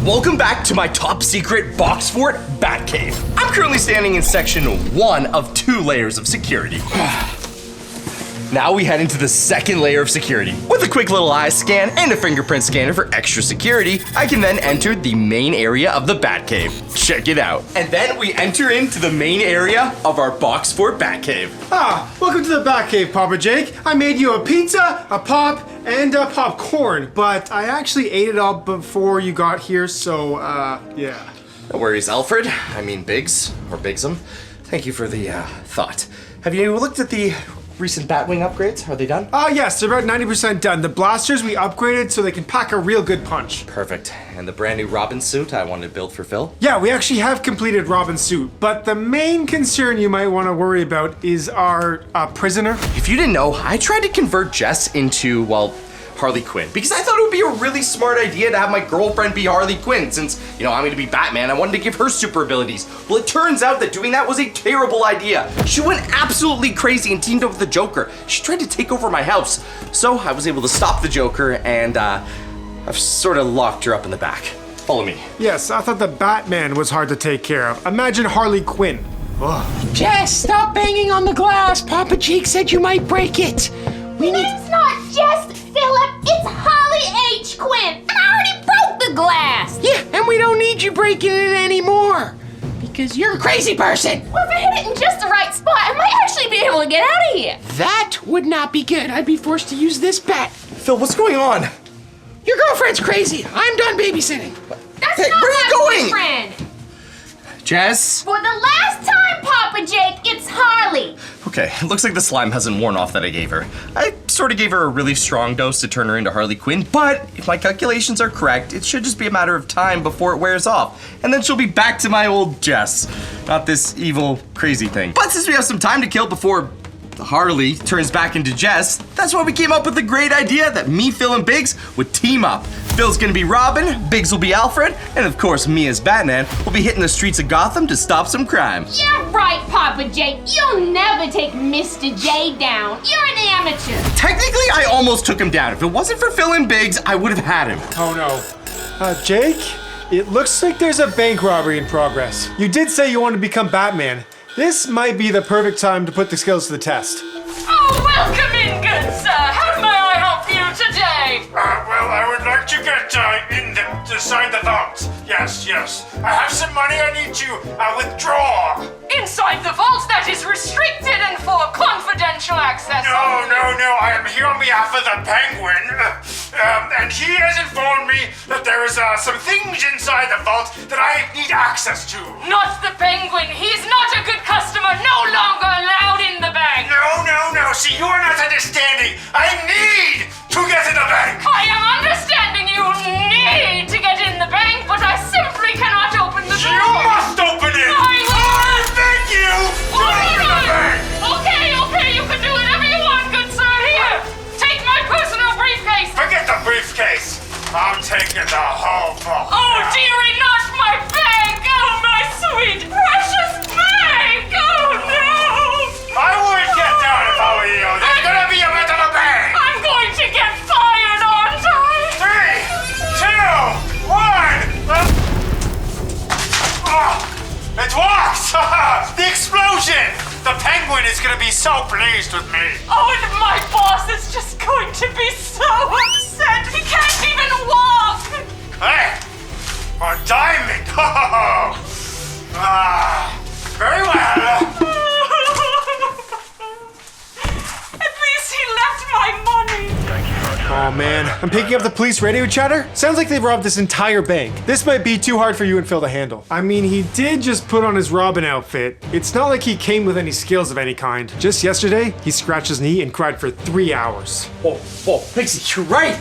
Welcome back to my top secret box fort Batcave. I'm currently standing in section 1 of 2 layers of security. Now we head into the second layer of security. With a quick little eye scan and a fingerprint scanner for extra security, I can then enter the main area of the Batcave. Check it out. And then we enter into the main area of our box fort Batcave. Welcome to the Batcave, Papa Jake. I made you a pizza, a pop, and a popcorn, but I actually ate it all before you got here, so, yeah. No worries, Alfred. I mean Biggs, or Bigsum. Thank you for the, thought. Have you looked at the recent Batwing upgrades? Are they done? Yes, they're about 90% done. The blasters we upgraded so they can pack a real good punch. Perfect. And the brand new Robin suit I wanted to build for Phil? Yeah, we actually have completed Robin's suit, but the main concern you might want to worry about is our prisoner. If you didn't know, I tried to convert Jess into, well, Harley Quinn, because I thought it would be a really smart idea to have my girlfriend be Harley Quinn, since, you know, I'm gonna be Batman. I wanted to give her super abilities. Well, it turns out that doing that was a terrible idea. She went absolutely crazy and teamed up with the Joker. She tried to take over my house. So I was able to stop the Joker, and I've sort of locked her up in the back. Follow me. Yes, I thought the Batman was hard to take care of. Imagine Harley Quinn. Ugh. Jess, stop banging on the glass. Papa Jake said you might break it. It's not just Philip, it's Holly H. Quinn, and I already broke the glass. Yeah, and we don't need you breaking it anymore. Because you're a crazy person. Well, if I hit it in just the right spot, I might actually be able to get out of here. That would not be good. I'd be forced to use this bat. Phil, what's going on? Your girlfriend's crazy. I'm done babysitting. That's Hey, not where are my you going? boyfriend. Jess? For the last time, Papa Jake, it's Harley. Okay, it looks like the slime hasn't worn off that I gave her. I sort of gave her a really strong dose to turn her into Harley Quinn, but if my calculations are correct, it should just be a matter of time before it wears off. And then she'll be back to my old Jess, not this evil, crazy thing. But since we have some time to kill before Harley turns back into Jess, that's why we came up with the great idea that me, Phil, and Biggs would team up. Phil's gonna be Robin, Biggs will be Alfred, and of course me as Batman will be hitting the streets of Gotham to stop some crime. You're right, Papa Jake. You'll never take Mr. J down. You're an amateur. Technically, I almost took him down. If it wasn't for Phil and Biggs, I would have had him. Oh no. Jake, it looks like there's a bank robbery in progress. You did say you want to become Batman. This might be the perfect time to put the skills to the test. Oh, welcome in, good sir. How may I help you today? Well, I would like to get inside the vault. Yes. I have some money I need to withdraw. Inside the vault that is restricted and for confidential access. No. I am here on behalf of the Penguin. And he has informed me that there is some things inside the vault that I need access to. Not the Penguin. He's not a good customer. No longer allowed in the bank. No. See, you are not understanding. I need to get in the bank. I am understanding you need to get in the bank, but I simply cannot open the door. You must open it. I beg you to open the bank. Okay, you can do whatever you want, good sir. Here, take my personal briefcase. Forget the briefcase. I'm taking the whole vault. Oh, dearie, not my bank. Oh, my sweet, precious bank. Oh, no. I would get down if I were you. There's gonna be a bit of a bang. I'm going to get fired, aren't I? 3, 2, 1. It works! The explosion! The Penguin is gonna be so pleased with me. Oh, and my boss is just going to be so upset. He can't even walk. Hey, a diamond! Very well. At least he left my money. Oh man, I'm picking up the police radio chatter. Sounds like they've robbed this entire bank. This might be too hard for you and Phil to handle. I mean, he did just put on his Robin outfit. It's not like he came with any skills of any kind. Just yesterday, he scratched his knee and cried for 3 hours. Whoa, Pixie, you're right.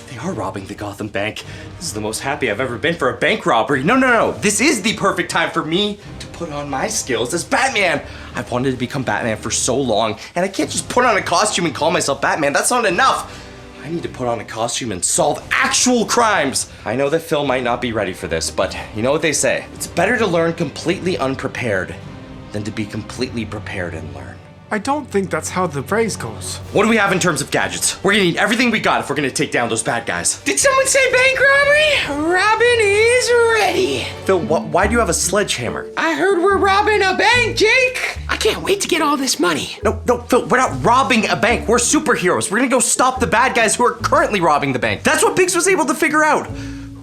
They are robbing the Gotham Bank. This is the most happy I've ever been for a bank robbery. No. This is the perfect time for me to put on my skills as Batman. I've wanted to become Batman for so long, and I can't just put on a costume and call myself Batman. That's not enough. I need to put on a costume and solve actual crimes. I know that Phil might not be ready for this, but you know what they say. It's better to learn completely unprepared than to be completely prepared and learn. I don't think that's how the phrase goes. What do we have in terms of gadgets? We're gonna need everything we got if we're gonna take down those bad guys. Did someone say bank robbery? Robin is Phil, why do you have a sledgehammer? I heard we're robbing a bank, Jake. I can't wait to get all this money. No, Phil, we're not robbing a bank. We're superheroes. We're gonna go stop the bad guys who are currently robbing the bank. That's what Biggs was able to figure out.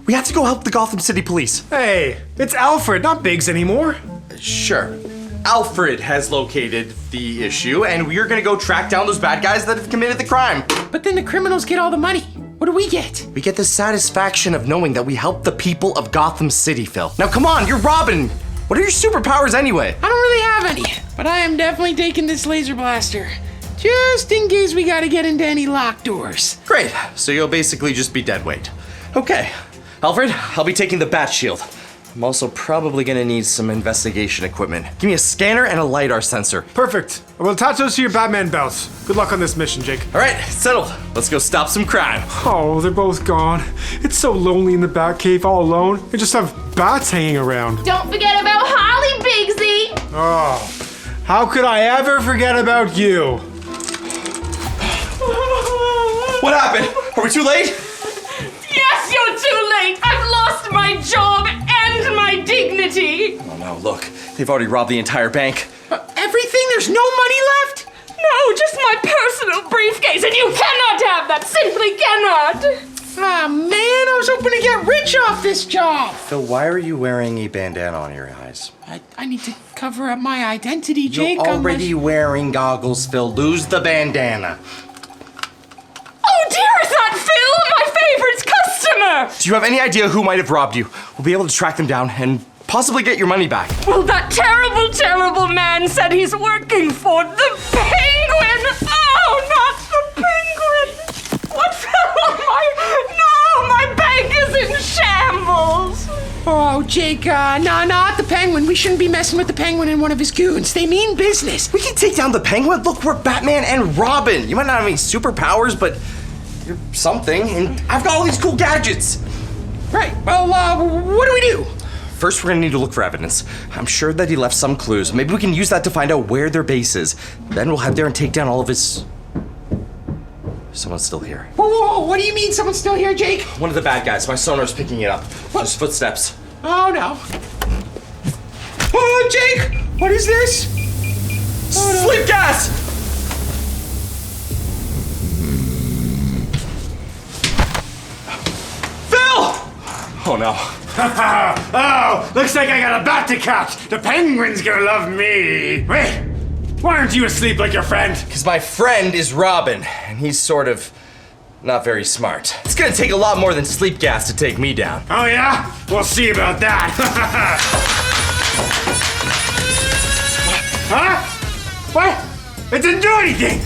We have to go help the Gotham City police. Hey, it's Alfred, not Biggs anymore. Sure. Alfred has located the issue, and we're gonna go track down those bad guys that have committed the crime. But then the criminals get all the money. What do we get? We get the satisfaction of knowing that we helped the people of Gotham City, Phil. Now come on, you're Robin. What are your superpowers anyway? I don't really have any, but I am definitely taking this laser blaster. Just in case we gotta get into any locked doors. Great, so you'll basically just be dead weight. Okay, Alfred, I'll be taking the bat shield. I'm also probably gonna need some investigation equipment. Give me a scanner and a LiDAR sensor. Perfect. I will attach those to your Batman belts. Good luck on this mission, Jake. All right, settled. Let's go stop some crime. Oh, they're both gone. It's so lonely in the Batcave all alone. They just have bats hanging around. Don't forget about Holly, Bigsy. Oh, how could I ever forget about you? What happened? Are we too late? Yes, you're too late. I've lost my job and my dignity. Oh no, look. They've already robbed the entire bank. Everything? There's no money left? No, just my personal briefcase, and you cannot have that. Simply cannot. Ah, man, I was hoping to get rich off this job. Phil, why are you wearing a bandana on your eyes? I need to cover up my identity, Jake. You're already wearing goggles, Phil. Lose the bandana. Oh dear, is that Phil, my favorite customer? Do you have any idea who might have robbed you? We'll be able to track them down and possibly get your money back. Well, that terrible, terrible man said he's working for the Penguin. Oh, not the Penguin. What fell on my bank is in shambles. Oh, Jake, not the Penguin. We shouldn't be messing with the Penguin and one of his goons. They mean business. We can take down the Penguin. Look, we're Batman and Robin. You might not have any superpowers, but you're something, and I've got all these cool gadgets. Right, well, what do we do? First, we're gonna need to look for evidence. I'm sure that he left some clues. Maybe we can use that to find out where their base is. Then we'll head there and take down all of his... Someone's still here. Whoa, what do you mean someone's still here, Jake? One of the bad guys. My sonar's picking it up. Just footsteps. Oh, no. Oh, Jake! What is this? Oh, no. Sleep gas! Phil! Oh no. Oh, looks like I got a bat to catch. The Penguin's gonna love me. Wait, why aren't you asleep like your friend? Because my friend is Robin, and he's sort of not very smart. It's gonna take a lot more than sleep gas to take me down. Oh yeah? We'll see about that. Huh? What? It didn't do anything.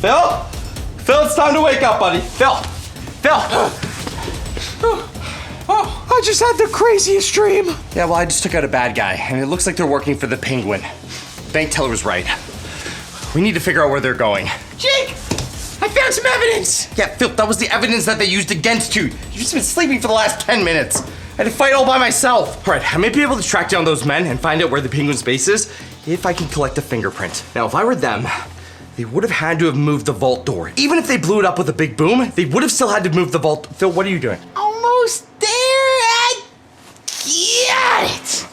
Phil? Phil, it's time to wake up, buddy. Phil! Oh, I just had the craziest dream. Yeah, well, I just took out a bad guy, and it looks like they're working for the Penguin. Bank teller was right. We need to figure out where they're going. Jake, I found some evidence. Yeah, Phil, that was the evidence that they used against you. You've just been sleeping for the last 10 minutes. I had to fight all by myself. All right, I may be able to track down those men and find out where the Penguin's base is if I can collect a fingerprint. Now, if I were them, they would have had to have moved the vault door. Even if they blew it up with a big boom, they would have still had to move the vault. Phil, what are you doing? Almost there. I got it.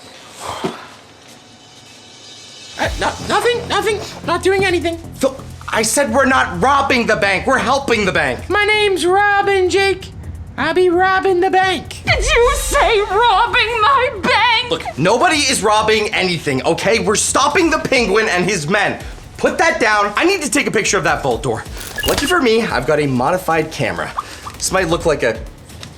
Nothing. Not doing anything. Phil, I said we're not robbing the bank. We're helping the bank. My name's Robin, Jake. I'll be robbing the bank. Did you say robbing my bank? Look, nobody is robbing anything, okay? We're stopping the Penguin and his men. Put that down. I need to take a picture of that vault door. Lucky for me, I've got a modified camera. This might look like a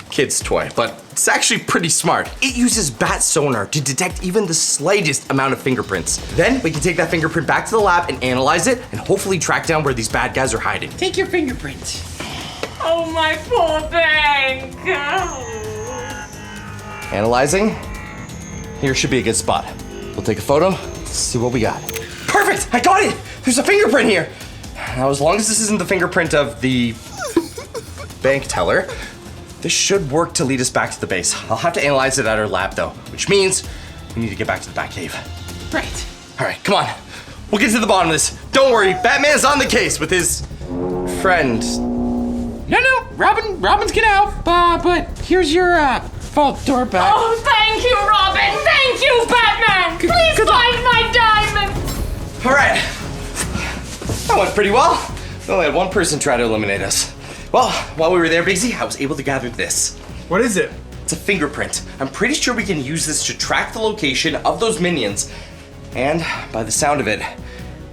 kid's toy, but it's actually pretty smart. It uses bat sonar to detect even the slightest amount of fingerprints. Then we can take that fingerprint back to the lab and analyze it and hopefully track down where these bad guys are hiding. Take your fingerprint. Oh, my poor bank. Analyzing. Here should be a good spot. We'll take a photo, see what we got. Perfect! I got it! There's a fingerprint here! Now, as long as this isn't the fingerprint of the bank teller, this should work to lead us back to the base. I'll have to analyze it at our lab, though, which means we need to get back to the Batcave. Right. All right, come on. We'll get to the bottom of this. Don't worry, Batman's on the case with his friend, No, Robin's gonna help. But here's your vault door back. Oh, thank you, Robin. Thank you, Batman. Please find my diamond. All right. That went pretty well. We only had one person try to eliminate us. Well, while we were there, Biggsy, I was able to gather this. What is it? It's a fingerprint. I'm pretty sure we can use this to track the location of those minions. And by the sound of it,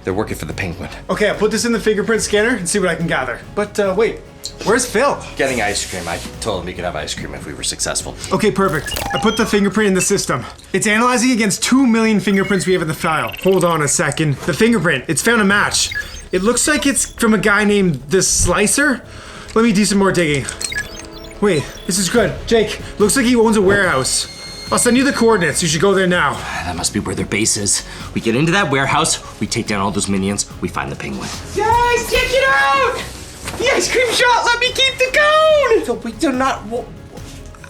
they're working for the Penguin. Okay, I'll put this in the fingerprint scanner and see what I can gather. But wait, where's Phil? Getting ice cream. I told him we could have ice cream if we were successful. Okay, perfect. I put the fingerprint in the system. It's analyzing against 2 million fingerprints we have in the file. Hold on a second. The fingerprint, it's found a match. It looks like it's from a guy named the Slicer. Let me do some more digging. Wait, this is good. Jake, looks like he owns a warehouse. I'll send you the coordinates. You should go there now. That must be where their base is. We get into that warehouse, we take down all those minions, we find the Penguin. Guys, check it out! The ice cream shot let me keep the cone! So we do not...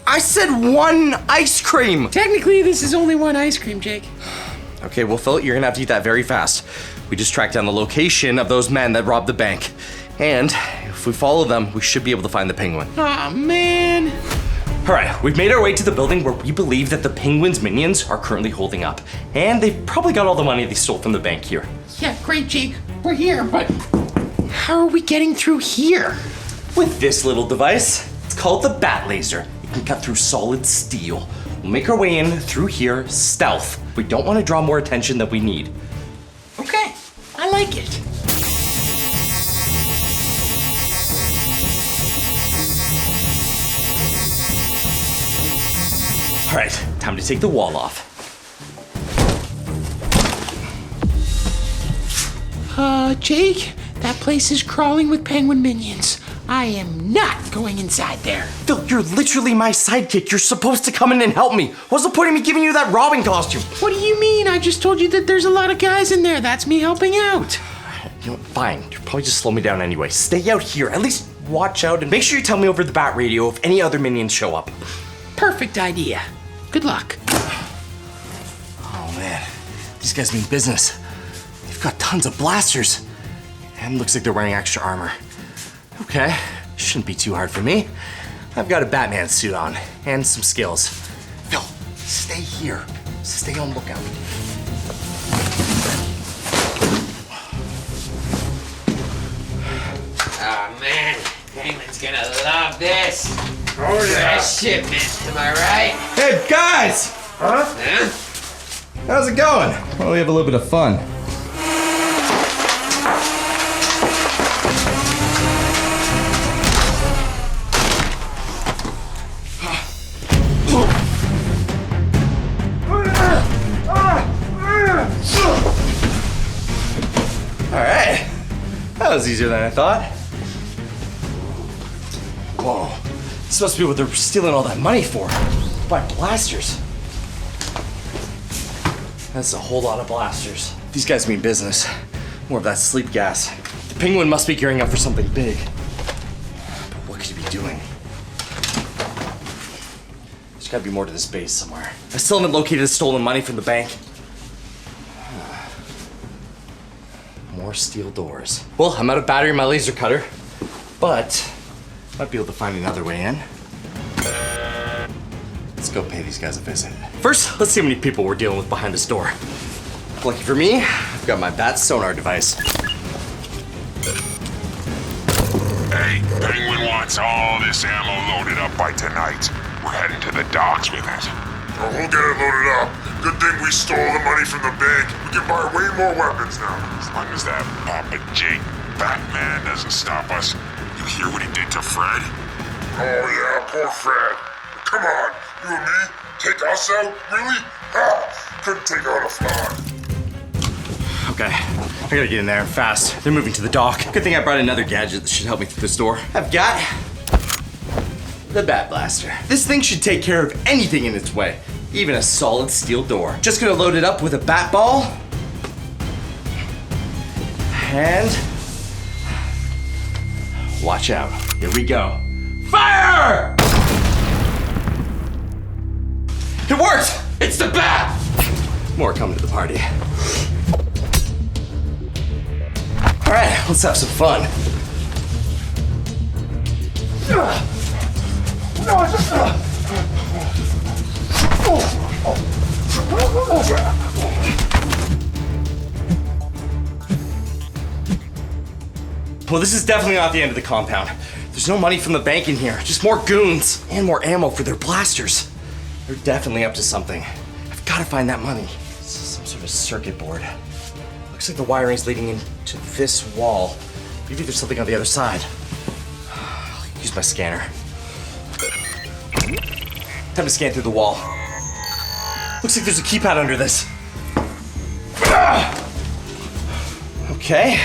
I said one ice cream! Technically, this is only one ice cream, Jake. Okay, well, Phil, you're gonna have to eat that very fast. We just tracked down the location of those men that robbed the bank. And if we follow them, we should be able to find the Penguin. Aw, man. All right, we've made our way to the building where we believe that the Penguin's minions are currently holding up. And they've probably got all the money they stole from the bank here. Yeah, great, Jake. We're here, but how are we getting through here? With this little device, it's called the Bat Laser. It can cut through solid steel. We'll make our way in through here, stealth. We don't want to draw more attention than we need. Okay, I like it. All right, time to take the wall off. Jake, that place is crawling with penguin minions. I am not going inside there. Phil, you're literally my sidekick. You're supposed to come in and help me. What's the point of me giving you that Robin costume? What do you mean? I just told you that there's a lot of guys in there. That's me helping out. You know, fine. You'll probably just slow me down anyway. Stay out here. At least watch out and make sure you tell me over the bat radio if any other minions show up. Perfect idea. Good luck. Oh man, these guys mean business. They've got tons of blasters. And looks like they're wearing extra armor. Okay, shouldn't be too hard for me. I've got a Batman suit on and some skills. Phil, stay here. Stay on lookout. Oh man, Penguin's gonna love this. Oh yeah. Fresh shipment, am I right? Hey guys! Huh? Huh? How's it going? Well, we have a little bit of fun. Alright. That was easier than I thought. Whoa. This must be what they're stealing all that money for. Buy blasters. That's a whole lot of blasters. These guys mean business. More of that sleep gas. The Penguin must be gearing up for something big. But what could he be doing? There's gotta be more to this base somewhere. I still haven't located the stolen money from the bank. More steel doors. Well, I'm out of battery in my laser cutter, but might be able to find another way in. Let's go pay these guys a visit. First, let's see how many people we're dealing with behind this door. Lucky for me, I've got my bat sonar device. Hey, Penguin wants all this ammo loaded up by tonight. We're heading to the docks with it. Oh, we'll get it loaded up. Good thing we stole the money from the bank. We can buy way more weapons now. As long as that Papa Jake Batman doesn't stop us. You hear what he did to Fred? Oh yeah, poor Fred. Come on, you and me? Take us out? Really? Ha! Couldn't take out a fly. Okay, I gotta get in there fast. They're moving to the dock. Good thing I brought another gadget that should help me through this door. I've got the Bat Blaster. This thing should take care of anything in its way, even a solid steel door. Just gonna load it up with a bat ball. And watch out. Here we go. Fire! It worked! It's the bat! More coming to the party. All right, let's have some fun. well, this is definitely not the end of the compound. There's no money from the bank in here, just more goons and more ammo for their blasters. They're definitely up to something. I've got to find that money. This is some sort of circuit board. Looks like the wiring's leading into this wall. Maybe there's something on the other side. I'll use my scanner. Time to scan through the wall. Looks like there's a keypad under this. Okay.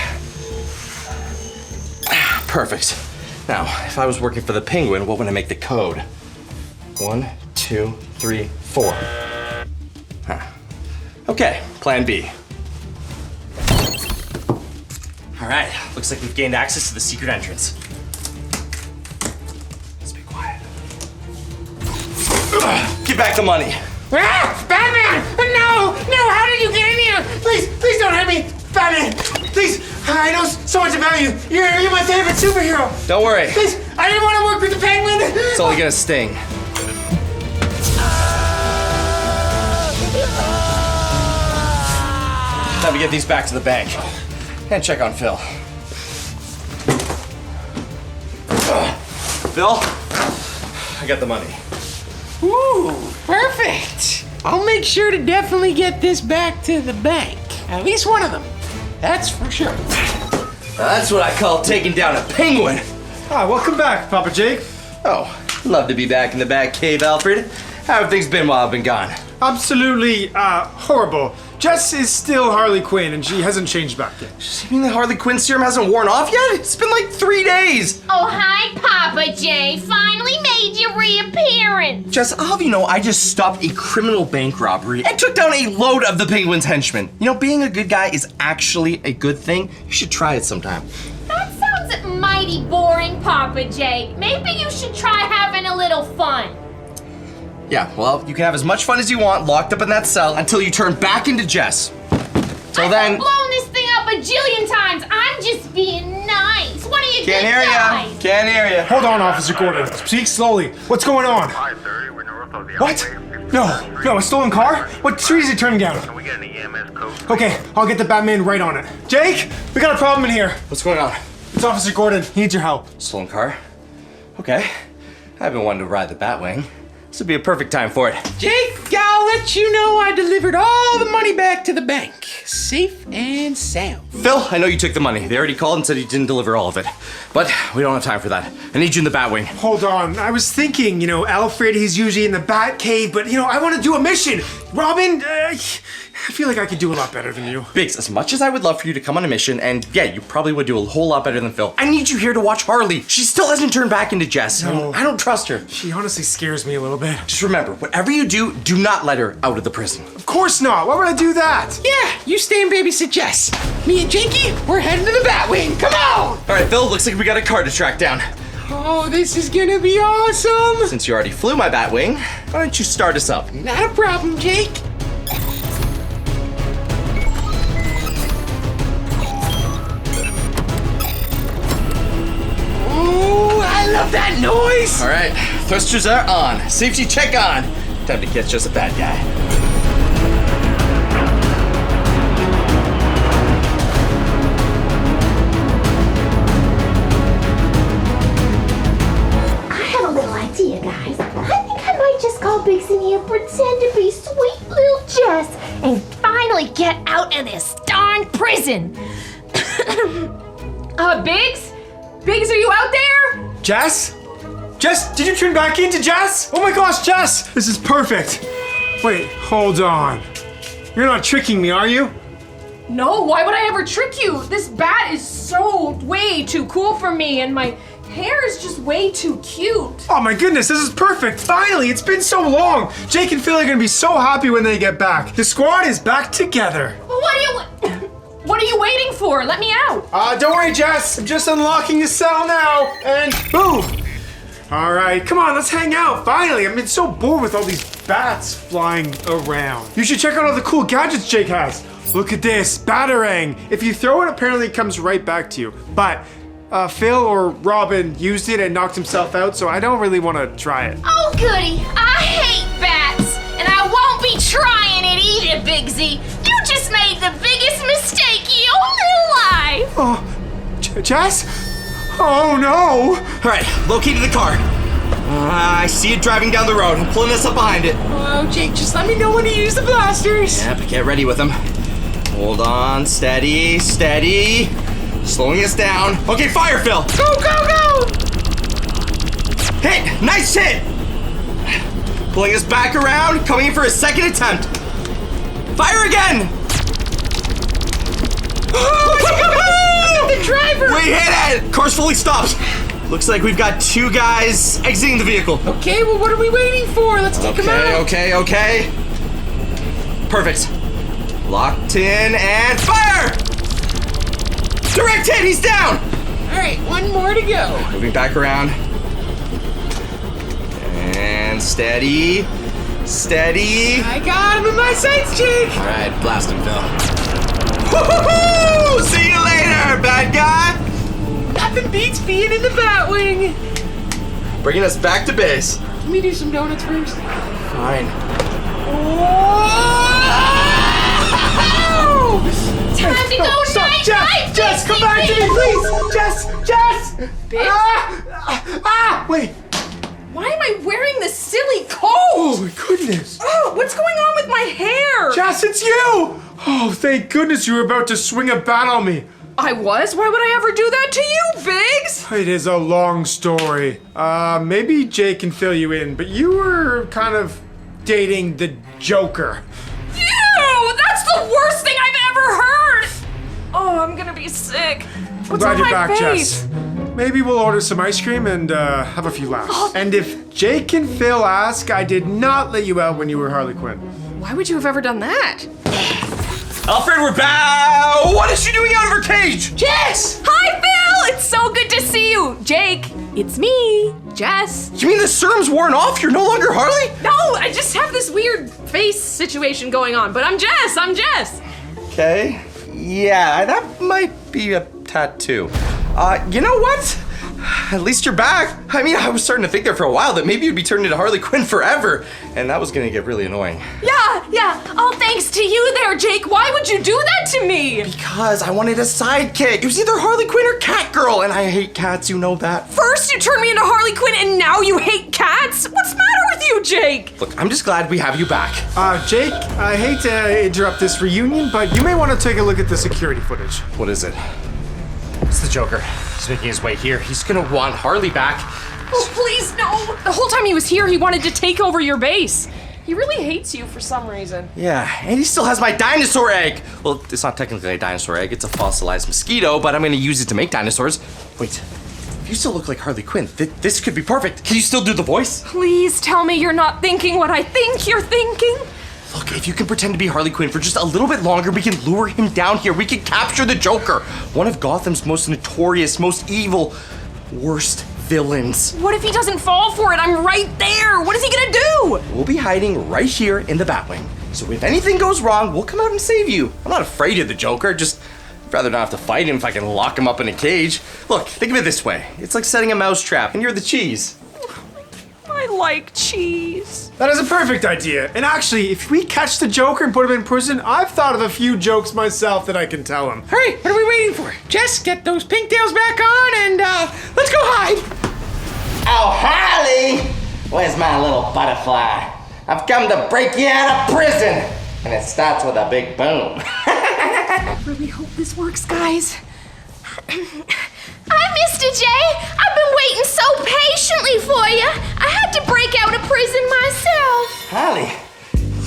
Perfect. Now, if I was working for the Penguin, what would I make the code? 1, 2, 3, 4. Huh. Okay, plan B. All right, looks like we've gained access to the secret entrance. Let's be quiet. Get back the money. Ah! Batman! No! No, how did you get in here? Please don't hurt me! Batman! Please! I know so much about you. You're my favorite superhero. Don't worry. Please! I didn't want to work with the Penguin! It's only gonna sting. Time to get these back to the bank. And check on Phil. Phil, I got the money. Ooh, perfect. I'll make sure to definitely get this back to the bank. At least one of them. That's for sure. That's what I call taking down a penguin. Ah, welcome back, Papa Jake. Oh, love to be back in the Bat Cave, Alfred. How have things been while I've been gone? Absolutely, horrible. Jess is still Harley Quinn, and she hasn't changed back yet. You mean the Harley Quinn serum hasn't worn off yet? It's been like 3 days. Oh, hi, Papa J. Finally made your reappearance. Jess, I'll have you know, I just stopped a criminal bank robbery and took down a load of the Penguin's henchmen. You know, being a good guy is actually a good thing. You should try it sometime. That sounds mighty boring, Papa J. Maybe you should try having a little fun. Yeah, well, you can have as much fun as you want locked up in that cell until you turn back into Jess. Till then... I've blown this thing up a jillion times. I'm just being nice. What are you Can't hear ya. Can't hear ya. Hold on, Officer Gordon. Speak slowly. What's going on? Hi, sir. We're north of the What? highway. No, a stolen car? What street is it turning down? Can we get an EMS code? Okay, I'll get the Batman right on it. Jake, we got a problem in here. What's going on? It's Officer Gordon. He needs your help. Stolen car? Okay. I've been wanting to ride the Batwing. This would be a perfect time for it. Jake, I'll let you know I delivered all the money back to the bank. Safe and sound. Phil, I know you took the money. They already called and said you didn't deliver all of it. But we don't have time for that. I need you in the Batwing. Hold on. I was thinking, Alfred, he's usually in the Bat Cave, but, I want to do a mission. Robin, I feel like I could do a lot better than you. Biggs, as much as I would love for you to come on a mission, and yeah, you probably would do a whole lot better than Phil, I need you here to watch Harley. She still hasn't turned back into Jess. No. I don't trust her. She honestly scares me a little bit. Just remember, whatever you do, do not let her out of the prison. Of course not. Why would I do that? Yeah, you stay and babysit Jess. Me and Jakey, we're heading to the Batwing. Come on! All right, Phil, looks like we got a car to track down. Oh, this is gonna be awesome! Since you already flew my Batwing, why don't you start us up? Not a problem, Jake. Oh, I love that noise! All right, thrusters are on. Safety check on. Time to catch us a bad guy. Guys, I think I might just call Biggs in here, pretend to be sweet little Jess, and finally get out of this darn prison. Biggs? Biggs, are you out there? Jess? Jess, did you turn back into Jess? Oh my gosh, Jess! This is perfect. Wait, hold on. You're not tricking me, are you? No, why would I ever trick you? This bat is so way too cool for me, and my hair is just way too cute. Oh my goodness, this is perfect. Finally, it's been so long. Jake and Phil are gonna be so happy when they get back. The squad is back together. What are you waiting for? Let me out. Don't worry, Jess. I'm just unlocking the cell now, and boom. All right, come on, let's hang out. Finally, I've been so bored with all these bats flying around. You should check out all the cool gadgets Jake has. Look at this, Batarang. If you throw it, apparently it comes right back to you. But Phil or Robin used it and knocked himself out, so I don't really want to try it. Oh, goody. I hate bats, and I won't be trying it either, Biggsy. You just made the biggest mistake of your whole life. Oh, Jess? Oh no! All right, located the car. I see it driving down the road. I'm pulling us up behind it. Oh, Jake, just let me know when to use the blasters. Yeah, but get ready with them. Hold on, steady, steady. Slowing us down. Okay, fire, Phil. Go, go, go! Hit! Nice hit! Pulling us back around, coming in for a second attempt. Fire again! The driver! We hit it! Car's fully stopped. Looks like we've got 2 guys exiting the vehicle. Okay, well, what are we waiting for? Let's take him out. Okay. Perfect. Locked in and fire! Direct hit, he's down! All right, one more to go. Moving back around. And steady. Steady. I got him in my sights, Jake. All right, blast him, Phil. Woo-hoo-hoo! See you later, bad guy! Nothing beats being in the Batwing. Bringing us back to base. Let me do some donuts first. Fine. Time to go night, night, Jess, come back to me, please! Jess! Wait. Why am I wearing this silly coat? Oh my goodness. Oh, what's going on with my hair? Jess, it's you! Oh, thank goodness you were about to swing a bat on me. I was? Why would I ever do that to you, Biggs? It is a long story. Maybe Jake can fill you in, but you were kind of dating the Joker. Ew! That's the worst thing I've ever heard! Oh, I'm gonna be sick. What's Glad on you're my back, face? Jess. Maybe we'll order some ice cream and have a few laughs. And if Jake and Phil ask, I did not let you out when you were Harley Quinn. Why would you have ever done that? Alfred, we're back! What is she doing out of her cage? Jess! Hi, Phil! It's so good to see you! Jake, it's me, Jess. You mean the serum's worn off? You're no longer Harley? No, I just have this weird face situation going on, but I'm Jess! Okay. Yeah, that might be a tattoo. You know what? At least you're back. I mean, I was starting to think there for a while that maybe you'd be turned into Harley Quinn forever, and that was gonna get really annoying. Yeah. All thanks to you there, Jake. Why would you do that to me? Because I wanted a sidekick. It was either Harley Quinn or Catgirl, and I hate cats, you know that. First you turned me into Harley Quinn, and now you hate cats? What's the matter with you, Jake? Look, I'm just glad we have you back. Jake, I hate to interrupt this reunion, but you may want to take a look at the security footage. What is it? It's the Joker. He's making his way here. He's gonna want Harley back. Oh, please, no. The whole time he was here, he wanted to take over your base. He really hates you for some reason. Yeah, and he still has my dinosaur egg. Well, it's not technically a dinosaur egg. It's a fossilized mosquito, but I'm gonna use it to make dinosaurs. Wait, if you still look like Harley Quinn, this could be perfect. Can you still do the voice? Please tell me you're not thinking what I think you're thinking. Look, if you can pretend to be Harley Quinn for just a little bit longer, we can lure him down here. We can capture the Joker, one of Gotham's most notorious, most evil, worst villains. What if he doesn't fall for it? I'm right there. What is he gonna do? We'll be hiding right here in the Batwing. So if anything goes wrong, we'll come out and save you. I'm not afraid of the Joker, just I'd rather not have to fight him if I can lock him up in a cage. Look, think of it this way. It's like setting a mousetrap, and you're the cheese. I like cheese. That is a perfect idea. And actually, if we catch the Joker and put him in prison, I've thought of a few jokes myself that I can tell him. Hurry, what are we waiting for? Jess, get those pigtails back on and let's go hide. Oh, Harley! Where's my little butterfly? I've come to break you out of prison. And it starts with a big boom. I really hope this works, guys. Hi, Mr. J. I've been waiting so patiently for you. I had to break out of prison myself. Harley,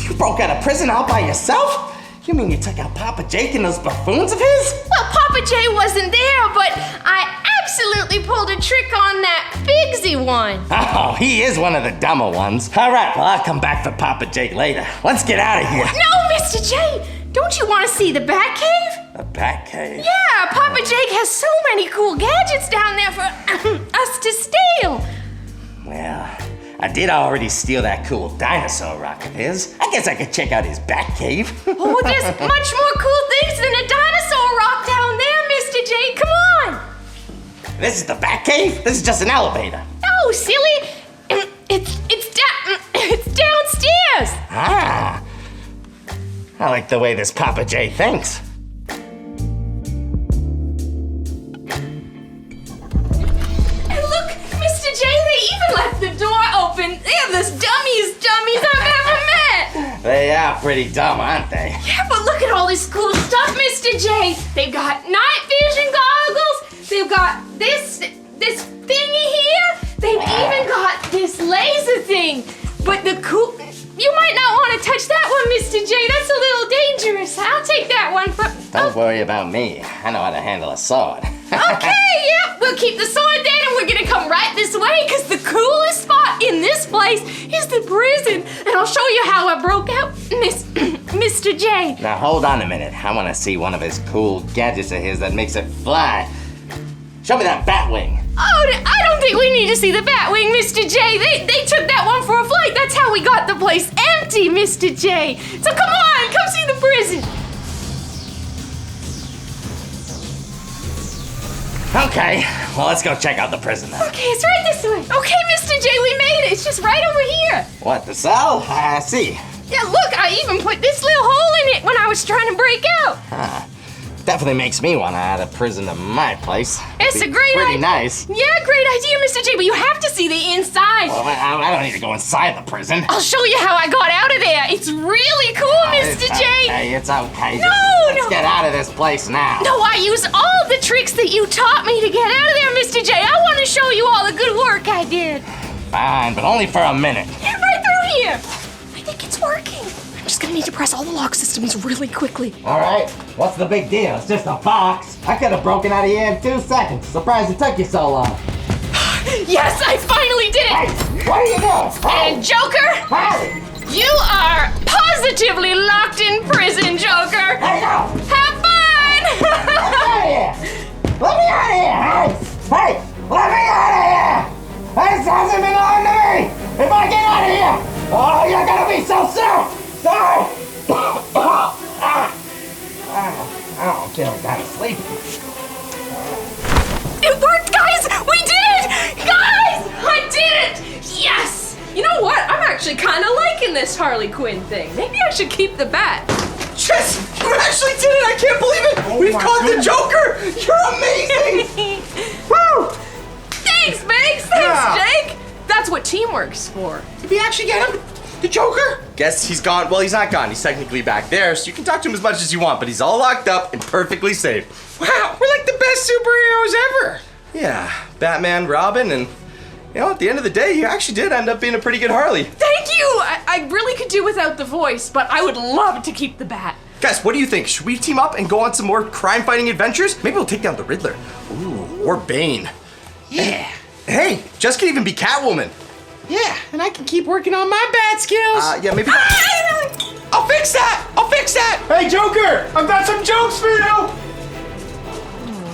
you broke out of prison all by yourself? You mean you took out Papa Jake and those buffoons of his? Well, Papa J wasn't there, but I absolutely pulled a trick on that Bigsy one. Oh, he is one of the dumber ones. All right, well, I'll come back for Papa Jake later. Let's get out of here. No, Mr. J. Don't you want to see the Batcave? The Batcave? Yeah, Papa Jake has so many cool gadgets down there for us to steal. Well, I did already steal that cool dinosaur rock of his. I guess I could check out his Batcave. Oh, there's much more cool things than a dinosaur rock down there, Mr. J. Come on. This is the Batcave? This is just an elevator. No, silly. It's downstairs. Ah. I like the way this Papa J thinks. dumbest dummies I've ever met. They are pretty dumb, aren't they? Yeah, but look at all this cool stuff, Mr. J. They've got night vision goggles. They've got this thingy here. They've even got this laser thing. But you might not want to touch that one, Mr. J. That's a little dangerous. I'll take that one for. Don't worry about me. I know how to handle a sword. Okay, yeah, we'll keep the sword then, and we're gonna come right this way, because the coolest spot in this place is the prison. And I'll show you how I broke out, Mr. J. Now hold on a minute. I want to see one of his cool gadgets of his that makes it fly. Show me that Batwing. Oh, I don't think we need to see the Batwing, Mr. J. They took that one for a flight. That's how we got the place empty, Mr. J. So come on, come see the prison. Okay, well, let's go check out the prison then. Okay, it's right this way. Okay, Mr. J, we made it. It's just right over here. What, the cell? I see. Yeah, look, I even put this little hole in it when I was trying to break out. Definitely makes me want to add a prison to my place. It's a great Pretty idea. nice. Yeah, great idea, Mr. J, but you have to see the inside. Well, I don't need to go inside the prison. I'll show you how I got out of there. It's really cool, Mr. It's J. okay, it's okay. No, Let's get out of this place now. No, I use all the tricks that you taught me to get out of there, Mr. J. I want to show you all the good work I did. Fine, but only for a minute. Yeah, right through here. I think it's working. I'm just gonna need to press all the lock systems really quickly. All right, what's the big deal? It's just a box. I could have broken out of here in 2 seconds. Surprised it took you so long. Yes, I finally did it. Hey, what are you doing? And Joker, Hey! you are positively locked in prison, Joker. Hey, no! Have fun. Let me out of here! Hey! Let me out of here! This doesn't belong to me! If I get out of here, oh, you're gonna be so sick! No! Oh, Jill, down to sleep. It worked, guys! We did it! Guys! I did it! Yes! You know what? I'm actually kind of liking this Harley Quinn thing. Maybe I should keep the bat. Jess, you actually did it! I can't believe it! We've caught the Joker! You're amazing! Woo! Thanks, Megs! Thanks, Jake! That's what teamwork's for. Did we actually get him? The Joker? Guess he's gone. Well, he's not gone. He's technically back there, so you can talk to him as much as you want, but he's all locked up and perfectly safe. Wow, we're like the best superheroes ever. Yeah, Batman, Robin, and you know, at the end of the day, you actually did end up being a pretty good Harley. Thank you! I really could do without the voice, but I would love to keep the bat. Guys, what do you think? Should we team up and go on some more crime-fighting adventures? Maybe we'll take down the Riddler. Ooh, or Bane. Yeah. Hey, Jess can even be Catwoman. Yeah, and I can keep working on my bat skills. Yeah, maybe. I'll fix that! I'll fix that! Hey, Joker! I've got some jokes for you!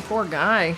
Poor guy.